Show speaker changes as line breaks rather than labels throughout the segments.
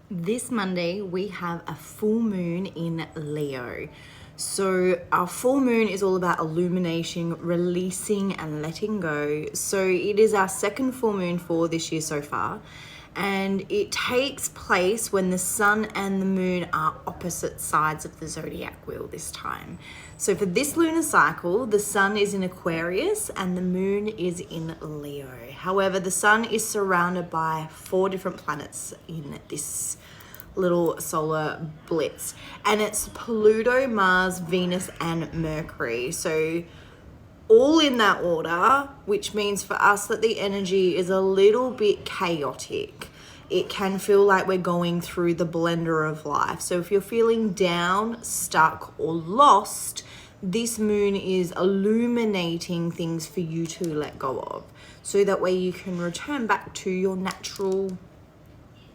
This Monday, we have a full moon in Leo. So, our full moon is all about illuminating, releasing, and letting go. So, it is our second full moon for this year so far. And it takes place when the sun and the moon are opposite sides of the zodiac wheel this time. So, for this lunar cycle, the sun is in Aquarius and the moon is in Leo. However, the sun is surrounded by 4 different planets in this little solar blitz, and it's Pluto, Mars, Venus, and Mercury. So all in that order, which means for us that the energy is a little bit chaotic. It can feel like we're going through the blender of life. So if you're feeling down, stuck, or lost, this moon is illuminating things for you to let go of, so that way you can return back to your natural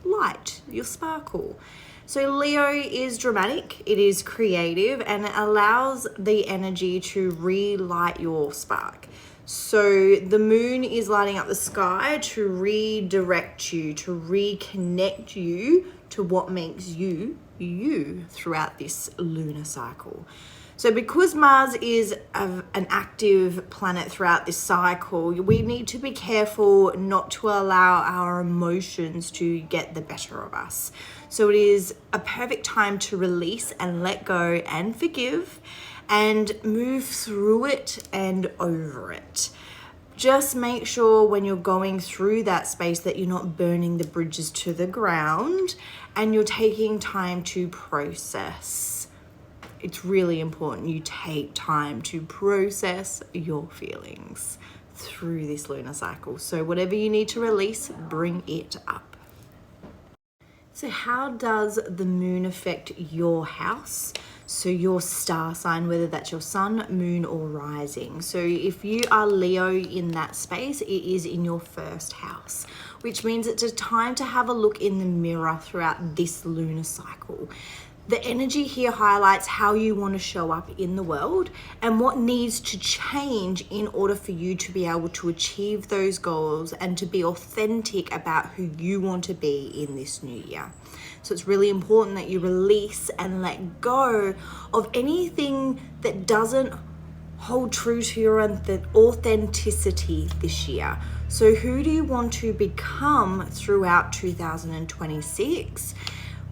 light, your sparkle. So Leo is dramatic, it is creative, and it allows the energy to relight your spark. So the moon is lighting up the sky to redirect you, to reconnect you to what makes you, you throughout this lunar cycle. So because Mars is an active planet throughout this cycle, we need to be careful not to allow our emotions to get the better of us. So it is a perfect time to release and let go and forgive and move through it and over it. Just make sure when you're going through that space that you're not burning the bridges to the ground and you're taking time to process. It's really important you take time to process your feelings through this lunar cycle. So whatever you need to release, bring it up. So how does the moon affect your house? So your star sign, whether that's your sun, moon, or rising. So if you are Leo in that space, it is in your first house, which means it's a time to have a look in the mirror throughout this lunar cycle. The energy here highlights how you want to show up in the world and what needs to change in order for you to be able to achieve those goals and to be authentic about who you want to be in this new year. So it's really important that you release and let go of anything that doesn't hold true to your authenticity this year. So who do you want to become throughout 2026?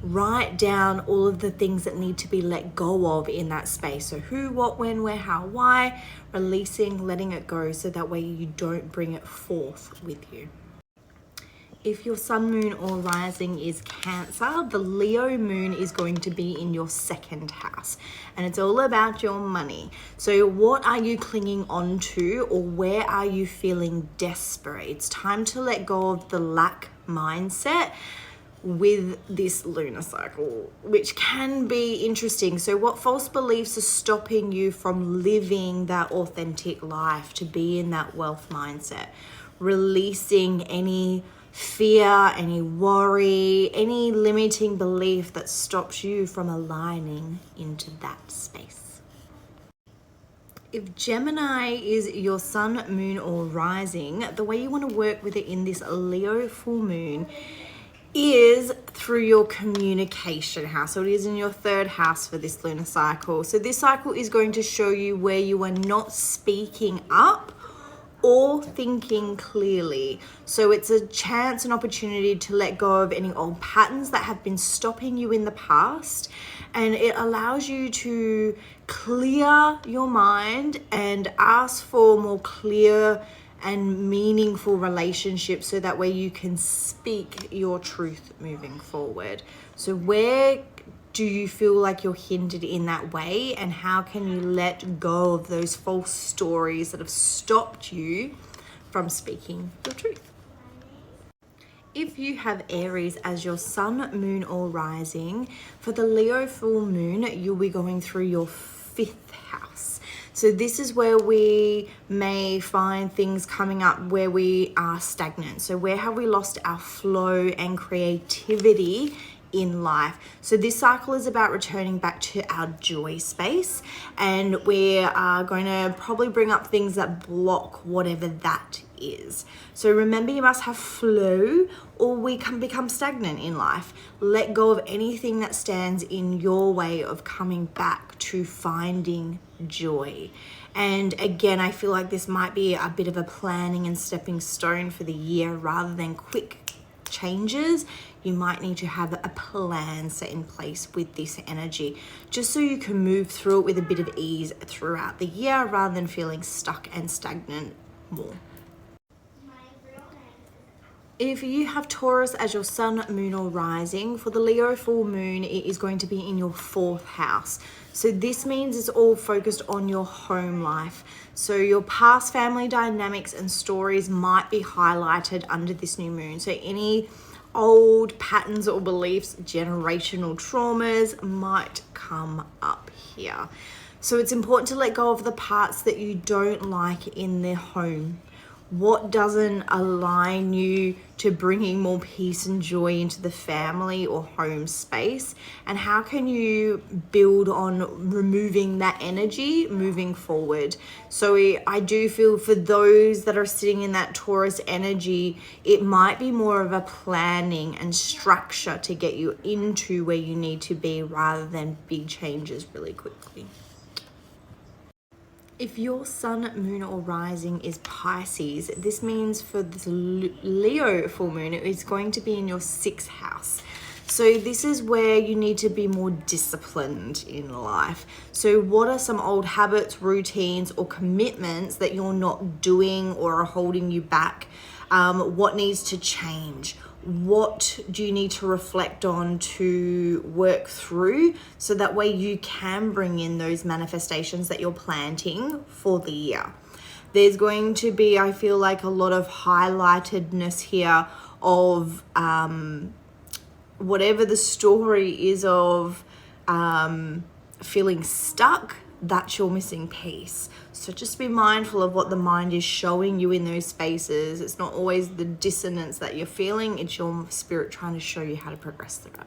Write down all of the things that need to be let go of in that space. So who, what, when, where, how, why, releasing, letting it go, so that way you don't bring it forth with you. If your sun, moon, or rising is Cancer, the Leo moon is going to be in your second house, and it's all about your money. So what are you clinging on to, or where are you feeling desperate? It's time to let go of the lack mindset with this lunar cycle, which can be interesting. So what false beliefs are stopping you from living that authentic life, to be in that wealth mindset? Releasing any fear, any worry, any limiting belief that stops you from aligning into that space. If Gemini is your sun, moon, or rising, the way you want to work with it in this Leo full moon is through your communication house. So it is in your third house for this lunar cycle. So this cycle is going to show you where you are not speaking up or thinking clearly. So it's a chance, an opportunity to let go of any old patterns that have been stopping you in the past, and it allows you to clear your mind and ask for more clear and meaningful relationships, so that way you can speak your truth moving forward. So where do you feel like you're hindered in that way, and how can you let go of those false stories that have stopped you from speaking your truth? If you have Aries as your sun, moon, or rising, for the Leo full moon, you'll be going through your 5th house. So this is where we may find things coming up where we are stagnant. So where have we lost our flow and creativity in life. So this cycle is about returning back to our joy space, and we are going to probably bring up things that block whatever that is. So remember, you must have flow or we can become stagnant in life. Let go of anything that stands in your way of coming back to finding joy. And again, I feel like this might be a bit of a planning and stepping stone for the year rather than quick changes. You might need to have a plan set in place with this energy, just so you can move through it with a bit of ease throughout the year rather than feeling stuck and stagnant more. If you have Taurus as your sun, moon, or rising, for the Leo full moon, it is going to be in your 4th house. So this means it's all focused on your home life. So your past family dynamics and stories might be highlighted under this new moon. So any old patterns or beliefs, generational traumas might come up here. So it's important to let go of the parts that you don't like in the home. What doesn't align you to bringing more peace and joy into the family or home space? And how can you build on removing that energy moving forward? So I do feel for those that are sitting in that Taurus energy, it might be more of a planning and structure to get you into where you need to be rather than big changes really quickly. If your sun, moon, or rising is Pisces, this means for the Leo full moon, it is going to be in your 6th house. So this is where you need to be more disciplined in life. So what are some old habits, routines, or commitments that you're not doing or are holding you back? What needs to change? What do you need to reflect on to work through so that way you can bring in those manifestations that you're planting for the year? There's going to be, I feel like, a lot of highlightedness here of whatever the story is of feeling stuck. That's your missing piece. So just be mindful of what the mind is showing you in those spaces. It's not always the dissonance that you're feeling. It's your spirit trying to show you how to progress through it.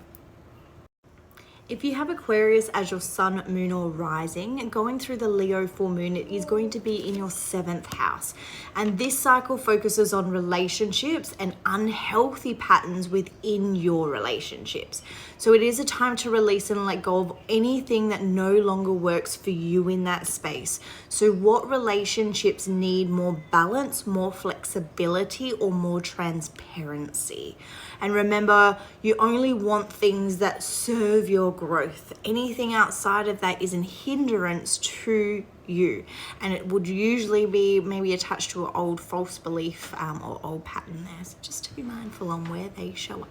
If you have Aquarius as your sun, moon, or rising, going through the Leo full moon, it is going to be in your 7th house. And this cycle focuses on relationships and unhealthy patterns within your relationships. So it is a time to release and let go of anything that no longer works for you in that space. So what relationships need more balance, more flexibility, or more transparency? And remember, you only want things that serve your growth. Anything outside of that is a hindrance to you. And it would usually be maybe attached to an old false belief or old pattern there. So just to be mindful on where they show up.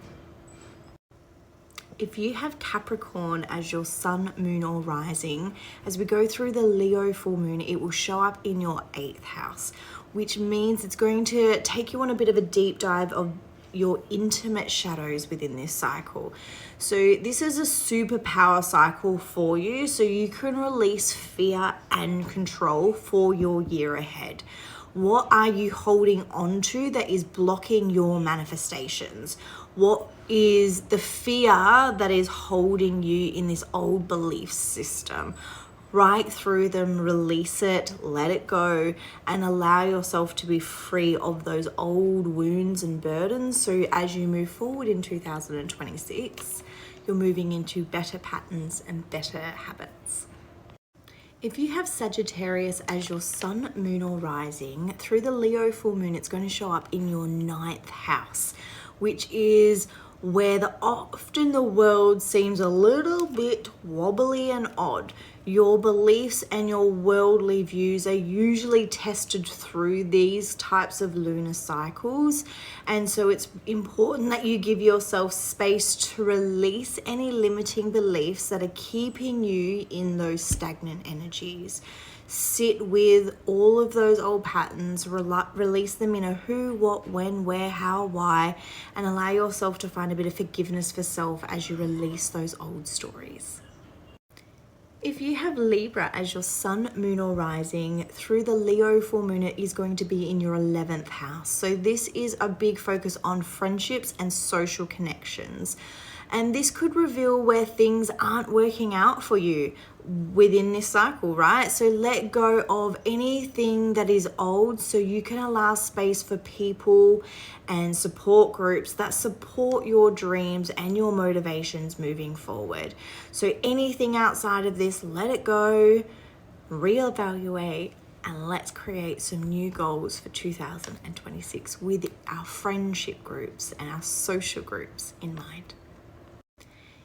If you have Capricorn as your sun, moon, or rising, as we go through the Leo full moon, it will show up in your 8th house, which means it's going to take you on a bit of a deep dive of your intimate shadows within this cycle. So this is a superpower cycle for you, so you can release fear and control for your year ahead. What are you holding on to that is blocking your manifestations? What is the fear that is holding you in this old belief system? Right through them, release it, let it go, and allow yourself to be free of those old wounds and burdens. So as you move forward in 2026, you're moving into better patterns and better habits. If you have Sagittarius as your sun, moon, or rising, through the Leo full moon, it's going to show up in your 9th house, which is where often the world seems a little bit wobbly and odd. Your beliefs and your worldly views are usually tested through these types of lunar cycles. And so it's important that you give yourself space to release any limiting beliefs that are keeping you in those stagnant energies. Sit with all of those old patterns, release them in a who, what, when, where, how, why, and allow yourself to find a bit of forgiveness for self as you release those old stories. If you have Libra as your sun, moon, or rising, through the Leo full moon, it is going to be in your 11th house. So this is a big focus on friendships and social connections. And this could reveal where things aren't working out for you within this cycle, right? So let go of anything that is old so you can allow space for people and support groups that support your dreams and your motivations moving forward. So anything outside of this, let it go, reevaluate, and let's create some new goals for 2026 with our friendship groups and our social groups in mind.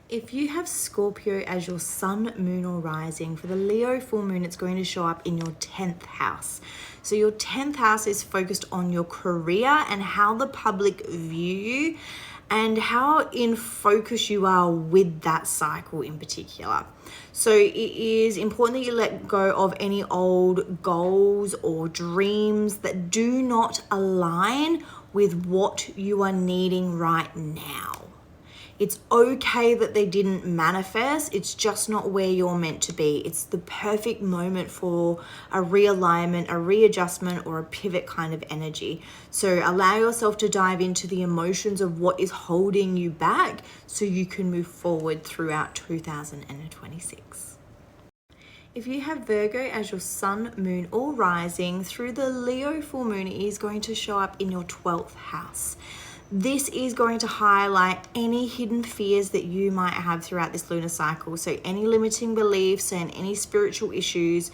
If you have Scorpio as your sun, moon, or rising, for the Leo full moon, it's going to show up in your 10th house. So your 10th house is focused on your career and how the public view you and how in focus you are with that cycle in particular. So it is important that you let go of any old goals or dreams that do not align with what you are needing right now. It's okay that they didn't manifest. It's just not where you're meant to be. It's the perfect moment for a realignment, a readjustment, or a pivot kind of energy. So allow yourself to dive into the emotions of what is holding you back so you can move forward throughout 2026. If you have Virgo as your sun, moon, or rising, through the Leo full moon, it is going to show up in your 12th house. This is going to highlight any hidden fears that you might have throughout this lunar cycle. So any limiting beliefs and any spiritual issues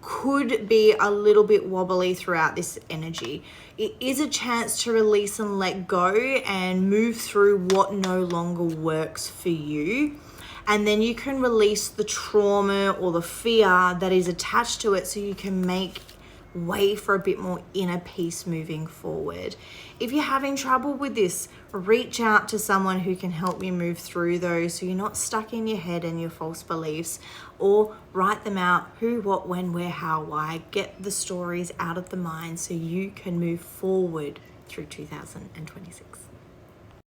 could be a little bit wobbly throughout this energy. It is a chance to release and let go and move through what no longer works for you. And then you can release the trauma or the fear that is attached to it so you can make way for a bit more inner peace moving forward. If you're having trouble with this, reach out to someone who can help you move through those so you're not stuck in your head and your false beliefs, or write them out: who, what, when, where, how, why. Get the stories out of the mind so you can move forward through 2026.